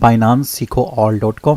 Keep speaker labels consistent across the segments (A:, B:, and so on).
A: binance-all.com.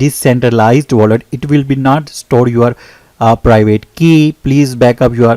A: decentralized wallet. It will be not store your private key. Please back up your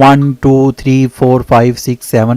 A: 1 2 3 4 5 6 7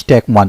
A: #1،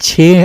A: 6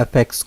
A: FX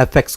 A: FX